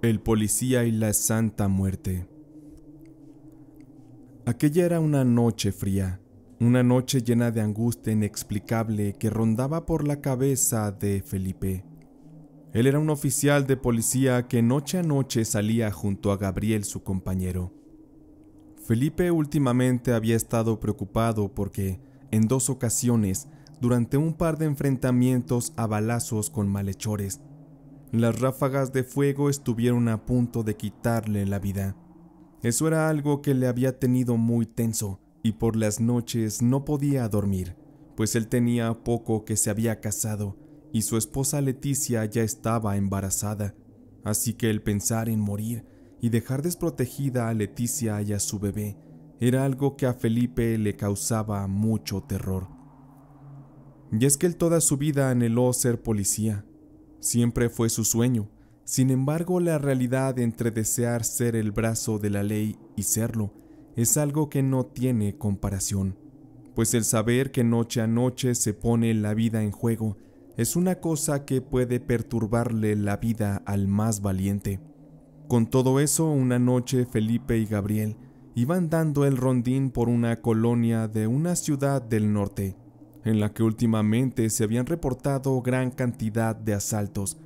El policía y la Santa Muerte. Aquella era una noche fría, una noche llena de angustia inexplicable que rondaba por la cabeza de Felipe. Él era un oficial de policía que noche a noche salía junto a Gabriel, su compañero. Felipe últimamente había estado preocupado porque, en 2 ocasiones, durante un par de enfrentamientos a balazos con malhechores, las ráfagas de fuego estuvieron a punto de quitarle la vida. Eso era algo que le había tenido muy tenso y por las noches no podía dormir, pues él tenía poco que se había casado y su esposa Leticia ya estaba embarazada, así que el pensar en morir y dejar desprotegida a Leticia y a su bebé era algo que a Felipe le causaba mucho terror. Y es que él toda su vida anheló ser policía. Siempre fue su sueño. Sin embargo, la realidad entre desear ser el brazo de la ley y serlo es algo que no tiene comparación, pues el saber que noche a noche se pone la vida en juego es una cosa que puede perturbarle la vida al más valiente. Con todo eso, una noche Felipe y Gabriel iban dando el rondín por una colonia de una ciudad del norte, en la que últimamente se habían reportado gran cantidad de asaltos,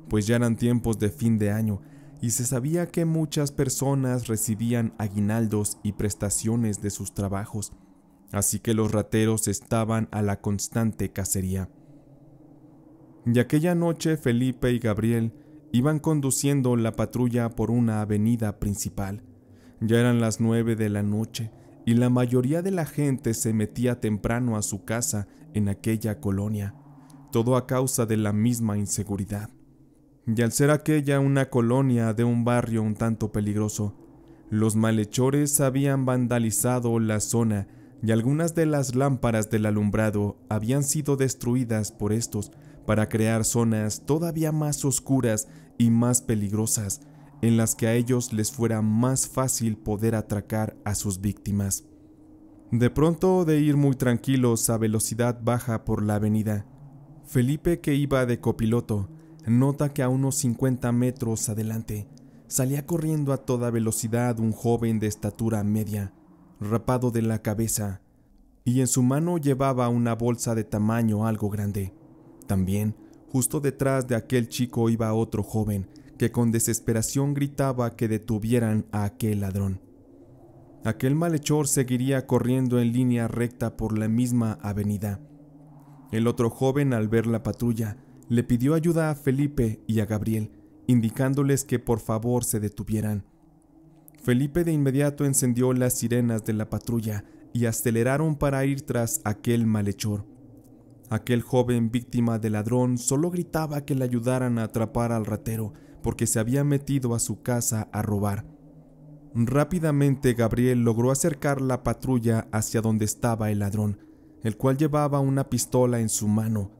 pues ya eran tiempos de fin de año y se sabía que muchas personas recibían aguinaldos y prestaciones de sus trabajos, así que los rateros estaban a la constante cacería. Y aquella noche Felipe y Gabriel iban conduciendo la patrulla por una avenida principal. Ya eran las 9 de la noche y la mayoría de la gente se metía temprano a su casa en aquella colonia, todo a causa de la misma inseguridad. Y al ser aquella una colonia de un barrio un tanto peligroso, los malhechores habían vandalizado la zona y algunas de las lámparas del alumbrado habían sido destruidas por estos para crear zonas todavía más oscuras y más peligrosas, en las que a ellos les fuera más fácil poder atracar a sus víctimas. De pronto, de ir muy tranquilos a velocidad baja por la avenida, Felipe, que iba de copiloto, nota que a unos 50 metros adelante salía corriendo a toda velocidad un joven de estatura media, rapado de la cabeza, y en su mano llevaba una bolsa de tamaño algo grande. También, justo detrás de aquel chico iba otro joven, que con desesperación gritaba que detuvieran a aquel ladrón. Aquel malhechor seguiría corriendo en línea recta por la misma avenida. El otro joven, al ver la patrulla, le pidió ayuda a Felipe y a Gabriel, indicándoles que por favor se detuvieran. Felipe de inmediato encendió las sirenas de la patrulla y aceleraron para ir tras aquel malhechor. Aquel joven víctima del ladrón solo gritaba que le ayudaran a atrapar al ratero porque se había metido a su casa a robar. Rápidamente Gabriel logró acercar la patrulla hacia donde estaba el ladrón, el cual llevaba una pistola en su mano,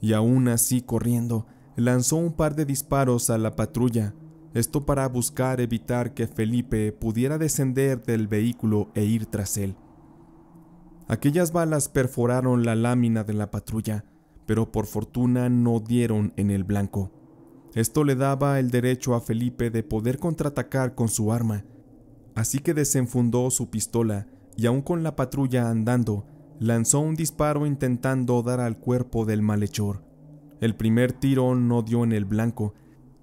y aún así corriendo, lanzó un par de disparos a la patrulla, esto para buscar evitar que Felipe pudiera descender del vehículo e ir tras él. Aquellas balas perforaron la lámina de la patrulla, pero por fortuna no dieron en el blanco. Esto le daba el derecho a Felipe de poder contraatacar con su arma, así que desenfundó su pistola y aún con la patrulla andando, lanzó un disparo intentando dar al cuerpo del malhechor. El primer tiro no dio en el blanco,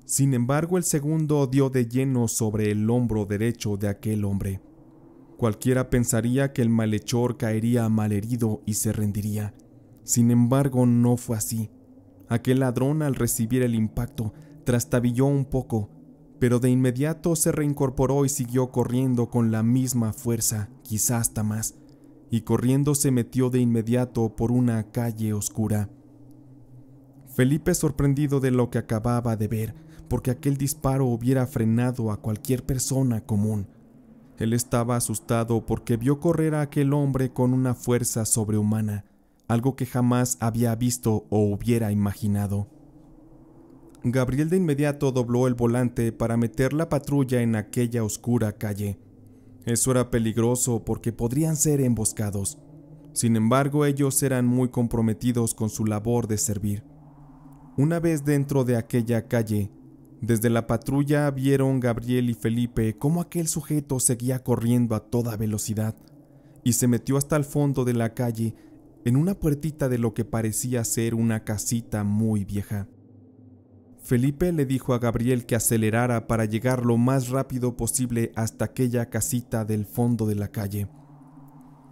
sin embargo el segundo dio de lleno sobre el hombro derecho de aquel hombre. Cualquiera pensaría que el malhechor caería malherido y se rendiría. Sin embargo, no fue así. Aquel ladrón, al recibir el impacto, trastabilló un poco, pero de inmediato se reincorporó y siguió corriendo con la misma fuerza, quizá hasta más, y corriendo se metió de inmediato por una calle oscura. Felipe, sorprendido de lo que acababa de ver, porque aquel disparo hubiera frenado a cualquier persona común. Él estaba asustado porque vio correr a aquel hombre con una fuerza sobrehumana, algo que jamás había visto o hubiera imaginado. Gabriel de inmediato dobló el volante para meter la patrulla en aquella oscura calle. Eso era peligroso porque podrían ser emboscados. Sin embargo, ellos eran muy comprometidos con su labor de servir. Una vez dentro de aquella calle, Desde la patrulla vieron Gabriel y Felipe cómo aquel sujeto seguía corriendo a toda velocidad y se metió hasta el fondo de la calle en una puertita de lo que parecía ser una casita muy vieja. Felipe le dijo a Gabriel que acelerara para llegar lo más rápido posible hasta aquella casita del fondo de la calle.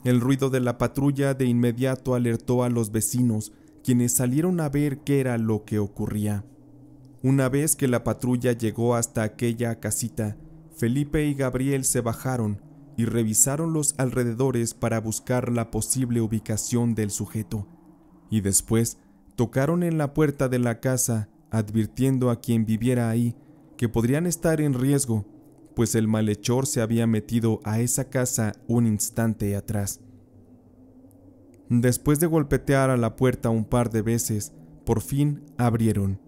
El ruido de la patrulla de inmediato alertó a los vecinos, quienes salieron a ver qué era lo que ocurría. Una vez que la patrulla llegó hasta aquella casita, Felipe y Gabriel se bajaron y revisaron los alrededores para buscar la posible ubicación del sujeto, y después tocaron en la puerta de la casa, advirtiendo a quien viviera ahí que podrían estar en riesgo, pues el malhechor se había metido a esa casa un instante atrás. Después de golpetear a la puerta un par de veces, por fin abrieron.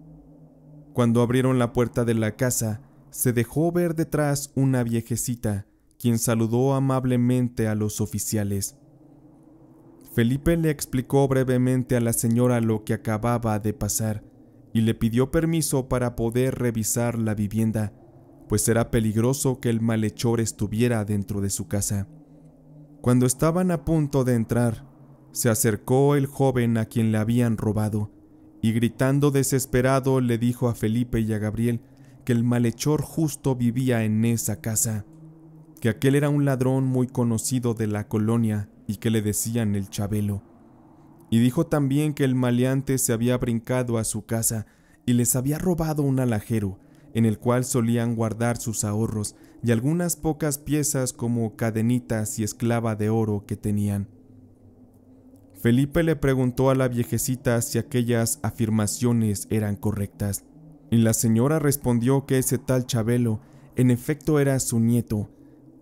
Cuando abrieron la puerta de la casa, se dejó ver detrás una viejecita, quien saludó amablemente a los oficiales. Felipe le explicó brevemente a la señora lo que acababa de pasar y le pidió permiso para poder revisar la vivienda, pues era peligroso que el malhechor estuviera dentro de su casa. Cuando estaban a punto de entrar, se acercó el joven a quien le habían robado y gritando desesperado le dijo a Felipe y a Gabriel que el malhechor justo vivía en esa casa, que aquel era un ladrón muy conocido de la colonia y que le decían el Chabelo. Y dijo también que el maleante se había brincado a su casa y les había robado un alajero, en el cual solían guardar sus ahorros y algunas pocas piezas como cadenitas y esclava de oro que tenían. Felipe le preguntó a la viejecita si aquellas afirmaciones eran correctas, y la señora respondió que ese tal Chabelo en efecto era su nieto,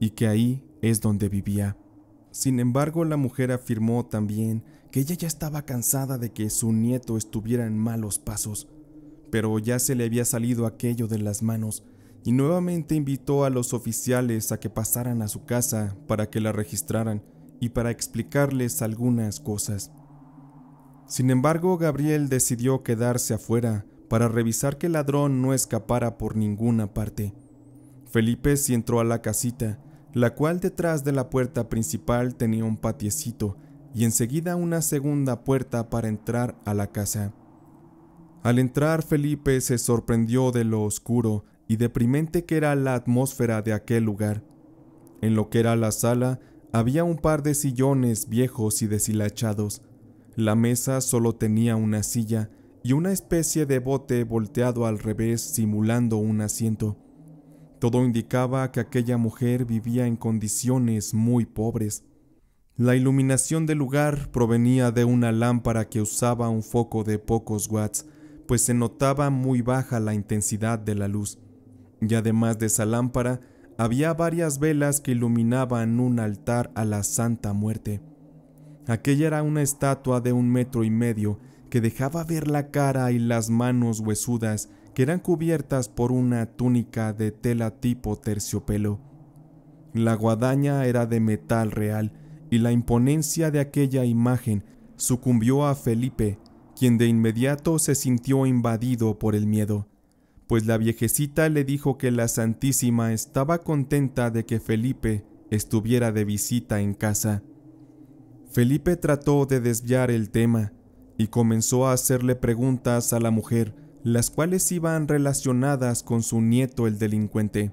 y que ahí es donde vivía. Sin embargo, la mujer afirmó también que ella ya estaba cansada de que su nieto estuviera en malos pasos, pero ya se le había salido aquello de las manos, y nuevamente invitó a los oficiales a que pasaran a su casa para que la registraran y para explicarles algunas cosas. Sin embargo, Gabriel decidió quedarse afuera para revisar que el ladrón no escapara por ninguna parte. Felipe sí entró a la casita, la cual detrás de la puerta principal tenía un patiecito y enseguida una segunda puerta para entrar a la casa. Al entrar, Felipe se sorprendió de lo oscuro y deprimente que era la atmósfera de aquel lugar. En lo que era la sala, había un par de sillones viejos y deshilachados. La mesa solo tenía una silla y una especie de bote volteado al revés simulando un asiento. Todo indicaba que aquella mujer vivía en condiciones muy pobres. La iluminación del lugar provenía de una lámpara que usaba un foco de pocos watts, pues se notaba muy baja la intensidad de la luz. Y además de esa lámpara, había varias velas que iluminaban un altar a la Santa Muerte. Aquella era una estatua de 1,5 metros que dejaba ver la cara y las manos huesudas que eran cubiertas por una túnica de tela tipo terciopelo. La guadaña era de metal real y la imponencia de aquella imagen sucumbió a Felipe, quien de inmediato se sintió invadido por el miedo, pues la viejecita le dijo que la Santísima estaba contenta de que Felipe estuviera de visita en casa. Felipe trató de desviar el tema y comenzó a hacerle preguntas a la mujer, las cuales iban relacionadas con su nieto el delincuente.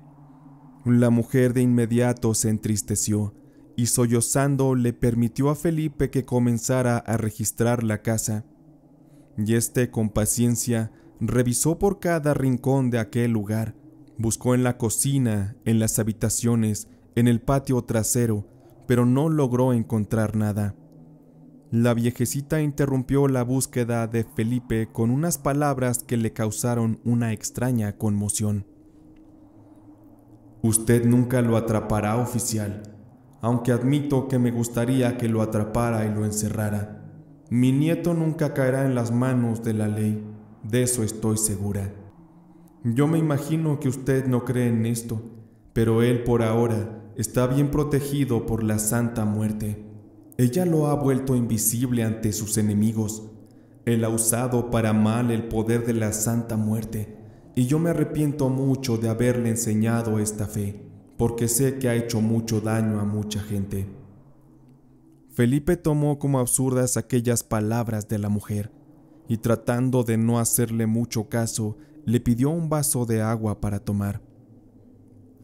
La mujer de inmediato se entristeció y sollozando le permitió a Felipe que comenzara a registrar la casa. Y con paciencia, revisó por cada rincón de aquel lugar, buscó en la cocina, en las habitaciones, en el patio trasero, pero no logró encontrar nada. La viejecita interrumpió la búsqueda de Felipe con unas palabras que le causaron una extraña conmoción. «Usted nunca lo atrapará, oficial, aunque admito que me gustaría que lo atrapara y lo encerrara. Mi nieto nunca caerá en las manos de la ley. De eso estoy segura. Yo me imagino que usted no cree en esto, pero él por ahora está bien protegido por la Santa Muerte. Ella lo ha vuelto invisible ante sus enemigos. Él ha usado para mal el poder de la Santa Muerte y yo me arrepiento mucho de haberle enseñado esta fe, porque sé que ha hecho mucho daño a mucha gente. Felipe tomó como absurdas aquellas palabras de la mujer, y tratando de no hacerle mucho caso, le pidió un vaso de agua para tomar.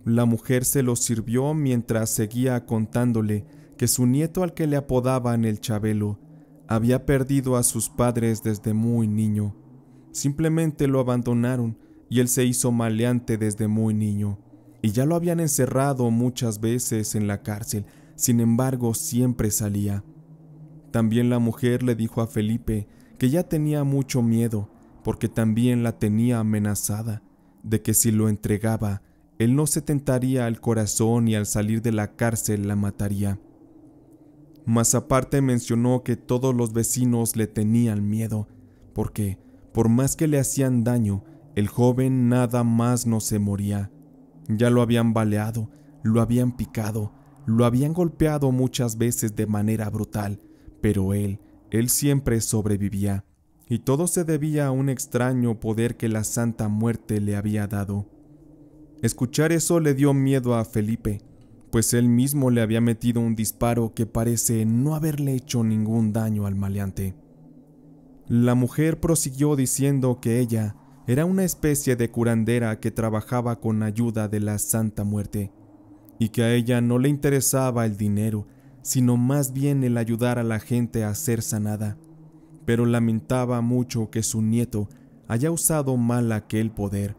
La mujer se lo sirvió mientras seguía contándole que su nieto, al que le apodaban el Chabelo, había perdido a sus padres desde muy niño. Simplemente lo abandonaron y él se hizo maleante desde muy niño, y ya lo habían encerrado muchas veces en la cárcel. Sin embargo, siempre salía. También la mujer le dijo a Felipe que ya tenía mucho miedo, porque también la tenía amenazada, de que si lo entregaba, él no se tentaría el corazón y al salir de la cárcel la mataría. Más aparte mencionó que todos los vecinos le tenían miedo, porque, por más que le hacían daño, el joven nada más no se moría. Ya lo habían baleado, lo habían picado, lo habían golpeado muchas veces de manera brutal, pero él siempre sobrevivía, y todo se debía a un extraño poder que la Santa Muerte le había dado. Escuchar eso le dio miedo a Felipe, pues él mismo le había metido un disparo que parece no haberle hecho ningún daño al maleante. La mujer prosiguió diciendo que ella era una especie de curandera que trabajaba con ayuda de la Santa Muerte, y que a ella no le interesaba el dinero, sino más bien el ayudar a la gente a ser sanada, pero lamentaba mucho que su nieto haya usado mal aquel poder.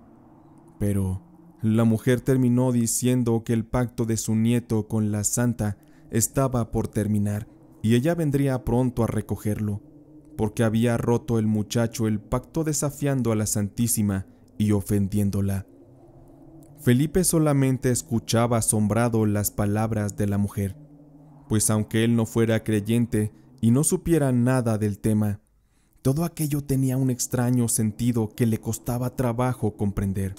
Pero la mujer terminó diciendo que el pacto de su nieto con la santa estaba por terminar y ella vendría pronto a recogerlo, porque había roto el muchacho el pacto desafiando a la Santísima y ofendiéndola. Felipe solamente escuchaba asombrado las palabras de la mujer, pues aunque él no fuera creyente y no supiera nada del tema, todo aquello tenía un extraño sentido que le costaba trabajo comprender.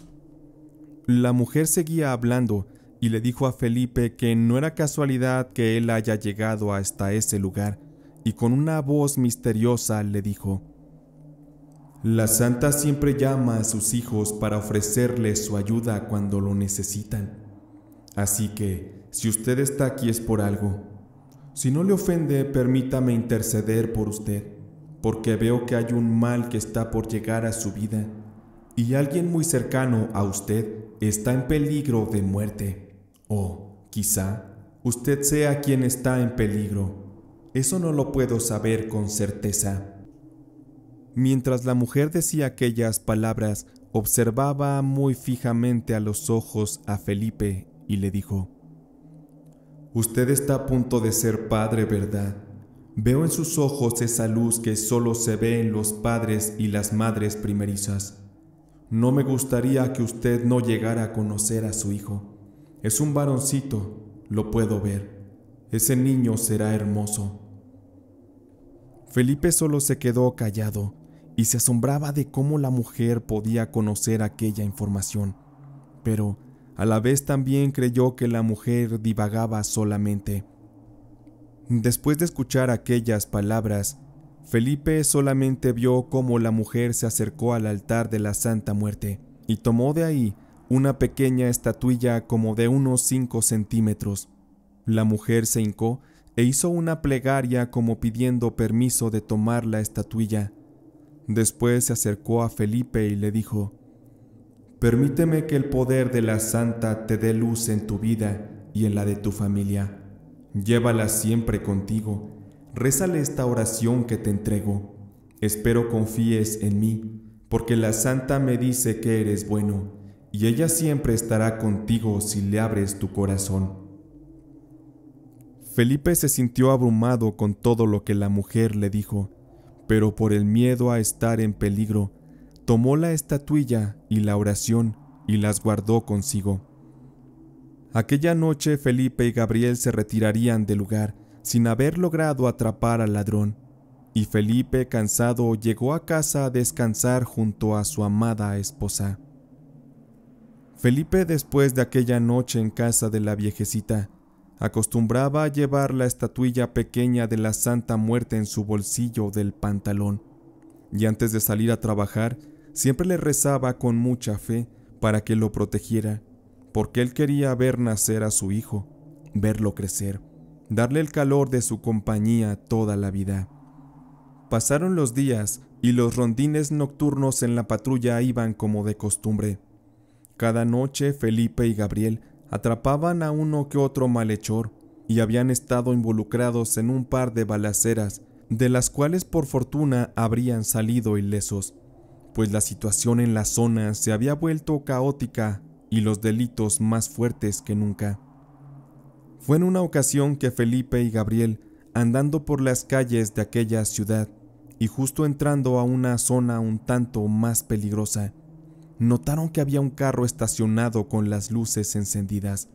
La mujer seguía hablando y le dijo a Felipe que no era casualidad que él haya llegado hasta ese lugar, y con una voz misteriosa le dijo: «La santa siempre llama a sus hijos para ofrecerles su ayuda cuando lo necesitan. Así que, si usted está aquí es por algo. Si no le ofende, permítame interceder por usted, porque veo que hay un mal que está por llegar a su vida, y alguien muy cercano a usted está en peligro de muerte. O, quizá, usted sea quien está en peligro. Eso no lo puedo saber con certeza». Mientras la mujer decía aquellas palabras, observaba muy fijamente a los ojos a Felipe y le dijo: «Usted está a punto de ser padre, ¿verdad? Veo en sus ojos esa luz que solo se ve en los padres y las madres primerizas. No me gustaría que usted no llegara a conocer a su hijo. Es un varoncito, lo puedo ver. Ese niño será hermoso». Felipe solo se quedó callado y se asombraba de cómo la mujer podía conocer aquella información, pero a la vez también creyó que la mujer divagaba solamente. Después de escuchar aquellas palabras, Felipe solamente vio cómo la mujer se acercó al altar de la Santa Muerte y tomó de ahí una pequeña estatuilla como de unos 5 centímetros. La mujer se hincó e hizo una plegaria como pidiendo permiso de tomar la estatuilla. Después se acercó a Felipe y le dijo: «Permíteme que el poder de la santa te dé luz en tu vida y en la de tu familia. Llévala siempre contigo. Rézale esta oración que te entrego. Espero confíes en mí, porque la santa me dice que eres bueno, y ella siempre estará contigo si le abres tu corazón». Felipe se sintió abrumado con todo lo que la mujer le dijo, pero por el miedo a estar en peligro, tomó la estatuilla y la oración y las guardó consigo. Aquella noche Felipe y Gabriel se retirarían del lugar sin haber logrado atrapar al ladrón, y Felipe, cansado, llegó a casa a descansar junto a su amada esposa. Felipe, después de aquella noche en casa de la viejecita, acostumbraba a llevar la estatuilla pequeña de la Santa Muerte en su bolsillo del pantalón, y antes de salir a trabajar, siempre le rezaba con mucha fe para que lo protegiera, porque él quería ver nacer a su hijo, verlo crecer, darle el calor de su compañía toda la vida. Pasaron los días y los rondines nocturnos en la patrulla iban como de costumbre. Cada noche Felipe y Gabriel atrapaban a uno que otro malhechor y habían estado involucrados en un par de balaceras, de las cuales por fortuna habrían salido ilesos, pues la situación en la zona se había vuelto caótica y los delitos más fuertes que nunca. Fue en una ocasión que Felipe y Gabriel, andando por las calles de aquella ciudad y justo entrando a una zona un tanto más peligrosa, notaron que había un carro estacionado con las luces encendidas.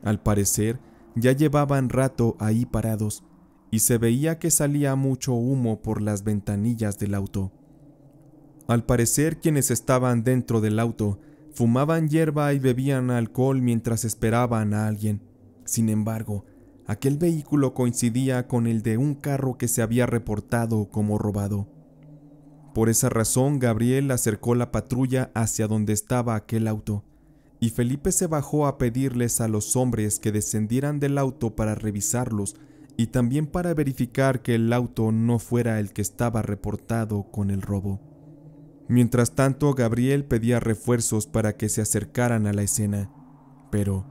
Al parecer, ya llevaban rato ahí parados y se veía que salía mucho humo por las ventanillas del auto. Al parecer, quienes estaban dentro del auto fumaban hierba y bebían alcohol mientras esperaban a alguien. Sin embargo, aquel vehículo coincidía con el de un carro que se había reportado como robado. Por esa razón, Gabriel acercó la patrulla hacia donde estaba aquel auto, y Felipe se bajó a pedirles a los hombres que descendieran del auto para revisarlos y también para verificar que el auto no fuera el que estaba reportado con el robo. Mientras tanto, Gabriel pedía refuerzos para que se acercaran a la escena, pero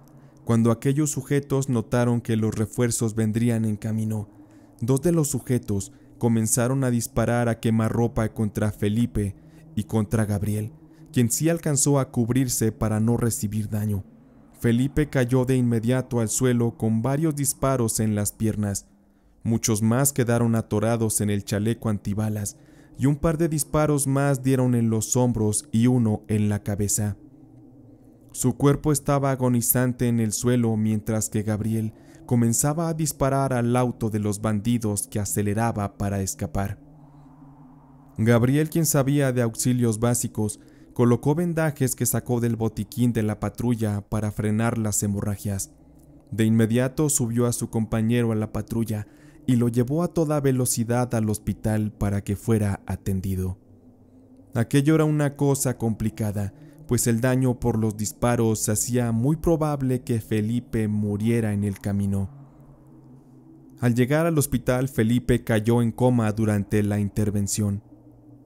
cuando aquellos sujetos notaron que los refuerzos vendrían en camino, dos de los sujetos comenzaron a disparar a quemarropa contra Felipe y contra Gabriel, quien sí alcanzó a cubrirse para no recibir daño. Felipe cayó de inmediato al suelo con varios disparos en las piernas. Muchos más quedaron atorados en el chaleco antibalas y un par de disparos más dieron en los hombros y uno en la cabeza. Su cuerpo estaba agonizante en el suelo mientras que Gabriel comenzaba a disparar al auto de los bandidos que aceleraba para escapar. Gabriel, quien sabía de auxilios básicos, colocó vendajes que sacó del botiquín de la patrulla para frenar las hemorragias. De inmediato subió a su compañero a la patrulla y lo llevó a toda velocidad al hospital para que fuera atendido. Aquello era una cosa complicada, pues el daño por los disparos hacía muy probable que Felipe muriera en el camino. Al llegar al hospital, Felipe cayó en coma durante la intervención,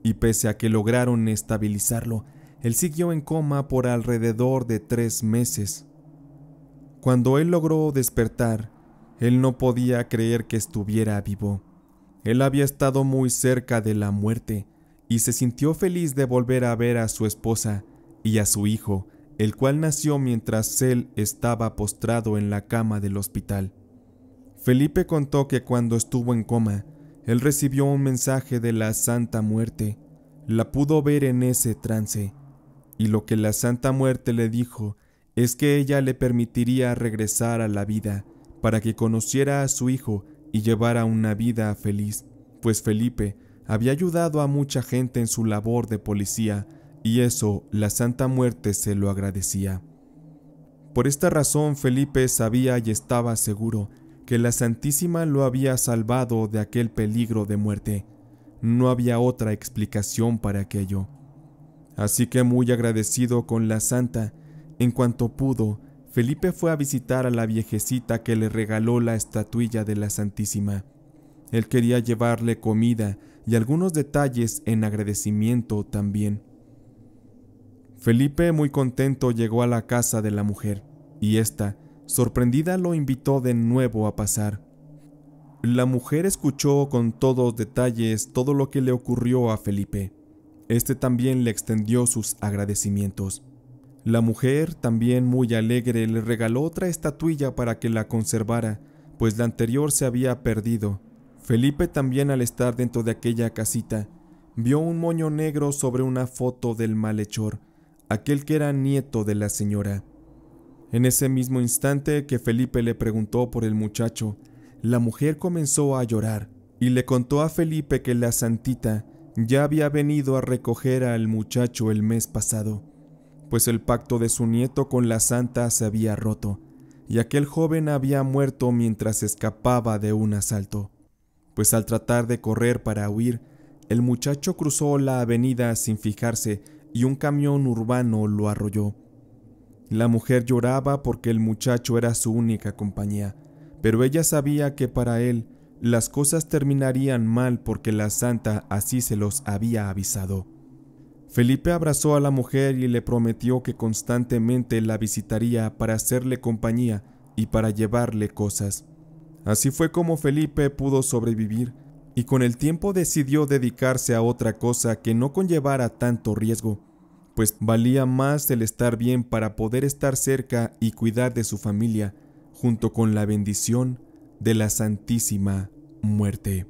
y pese a que lograron estabilizarlo, él siguió en coma por alrededor de 3 meses. Cuando él logró despertar, él no podía creer que estuviera vivo. Él había estado muy cerca de la muerte y se sintió feliz de volver a ver a su esposa y a su hijo, el cual nació mientras él estaba postrado en la cama del hospital. Felipe contó que cuando estuvo en coma, él recibió un mensaje de la Santa Muerte. La pudo ver en ese trance, y lo que la Santa Muerte le dijo es que ella le permitiría regresar a la vida para que conociera a su hijo y llevara una vida feliz, pues Felipe había ayudado a mucha gente en su labor de policía y eso la Santa Muerte se lo agradecía. Por esta razón Felipe sabía y estaba seguro que la Santísima lo había salvado de aquel peligro de muerte. No había otra explicación para aquello. Así que muy agradecido con la Santa, en cuanto pudo, Felipe fue a visitar a la viejecita que le regaló la estatuilla de la Santísima. Él quería llevarle comida y algunos detalles en agradecimiento también. Felipe, muy contento, llegó a la casa de la mujer, y ésta, sorprendida, lo invitó de nuevo a pasar. La mujer escuchó con todos detalles todo lo que le ocurrió a Felipe. Este también le extendió sus agradecimientos. La mujer, también muy alegre, le regaló otra estatuilla para que la conservara, pues la anterior se había perdido. Felipe también, al estar dentro de aquella casita, vio un moño negro sobre una foto del malhechor, aquel que era nieto de la señora. En ese mismo instante que Felipe le preguntó por el muchacho, la mujer comenzó a llorar y le contó a Felipe que la santita ya había venido a recoger al muchacho el mes pasado, pues el pacto de su nieto con la santa se había roto y aquel joven había muerto mientras escapaba de un asalto, pues al tratar de correr para huir, el muchacho cruzó la avenida sin fijarse y un camión urbano lo arrolló. La mujer lloraba porque el muchacho era su única compañía, pero ella sabía que para él las cosas terminarían mal porque la santa así se los había avisado. Felipe abrazó a la mujer y le prometió que constantemente la visitaría para hacerle compañía y para llevarle cosas. Así fue como Felipe pudo sobrevivir y con el tiempo decidió dedicarse a otra cosa que no conllevara tanto riesgo, pues valía más el estar bien para poder estar cerca y cuidar de su familia, junto con la bendición de la Santísima Muerte.